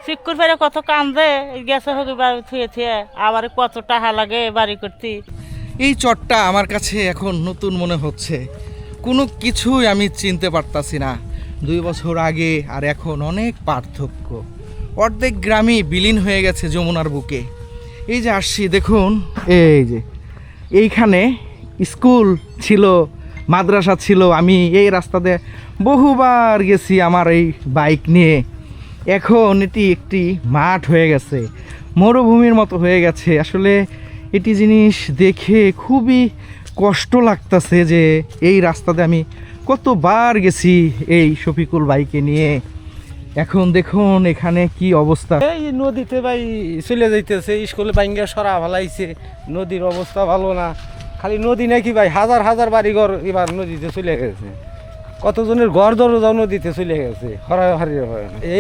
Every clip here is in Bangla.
চিকুর ফেরে কত কান্দে গেছে হোক থুয়ে থুয়ে আবার কত টাকা লাগে বাড়ি করতে। এই চরটা আমার কাছে এখন নতুন মনে হচ্ছে, কোনো কিছুই আমি চিনতে পারতাছি না। 2 বছর আগে আর এখন অনেক পার্থক্য, অর্ধেক গ্রামই বিলীন হয়ে গেছে যমুনার বুকে। এই যে আসছি দেখুন, এই যে এইখানে স্কুল ছিল, মাদ্রাসা ছিল, আমি এই রাস্তাতে বহুবার গেছি আমার এই বাইক নিয়ে। এখন এটি একটি মাঠ হয়ে গেছে, মরুভূমির মতো হয়ে গেছে। আসলে এটি জিনিস দেখে খুবই কষ্ট লাগতেছে যে এই রাস্তাতে আমি কতবার গেছি এই শফিকুল বাইকে নিয়ে। এখন দেখুন এখানে কি অবস্থা। এই নদীতে ভাই চলে যাইতেছে, স্কুলে বাইঙ্গা সরা ভালাইছে, নদীর অবস্থা ভালো না। খালি নদী নাকি ভাই, হাজার হাজার বাড়িঘর এবার নদীতে চলে গেছে, কতজনের ঘর দরজাও নদীতে চলে গেছে।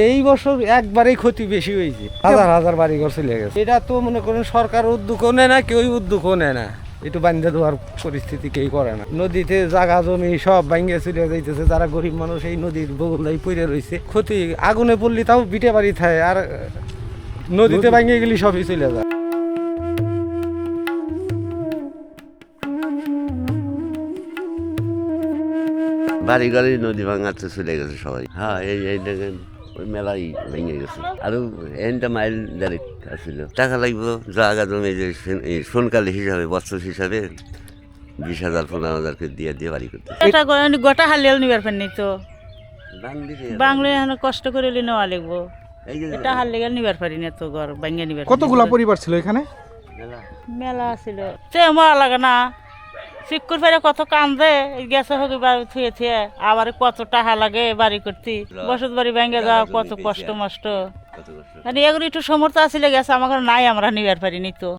এই বছর একবারেই ক্ষতি বেশি হয়েছে, হাজার হাজার বাড়িঘর চলে গেছে। এটা তো মনে করেন সরকার উদ্যোগও নেয় না, কেউ উদ্যোগও নেয় না, একটু বান্ধে দেওয়ার পরিস্থিতি কেউ করে না। নদীতে জাগা জমি সব ভাঙ্গে চলে যাইতেছে, যারা গরিব মানুষ এই নদীর বগলাই পড়ে রয়েছে। ক্ষতি আগুনে পড়লে তাও বিটে বাড়ি থাকে, আর নদীতে ভাঙ্গে গেলে সবই চলে যায়। বাড়ি গাড়ি নদী ভাঙাতে চলে গেছে সবাই। হ্যাঁ, এই দেখেন ওই মেলাই ভেঙে গেছে। আরো এনটা মাইল ডাইরেক্ট আসছিল। টাকা লাগবে জায়গা জমি যে সোনকালি হিসাবে, বছর হিসাবে 20,000 15,000 দিয়ে দিয়ে বাড়ি করতে। এটা গোটা হালিয়াল নিবার পারেনি তো, বাংলা এখন কষ্ট করে নেওয়া লাগবো। এই যে এটা হালিয়াল নিবার পারি না তো, ঘর ভাঙ্গে নিবার। কতগুলা পরিবার ছিল এখানে? মেলা ছিল, সে মরা লাগে না। চিকুর ফেরে কত কান্দে গেছে হোক থুয়ে থুয়ে আবার কত টাকা লাগে বাড়ি করতে। বসত বাড়ি ভেঙে যাওয়া কত কষ্ট মষ্ট। এগুলো একটু সমর্থ আসলে গেছে, আমার নাই, আমরা নিবার পারিনি তো।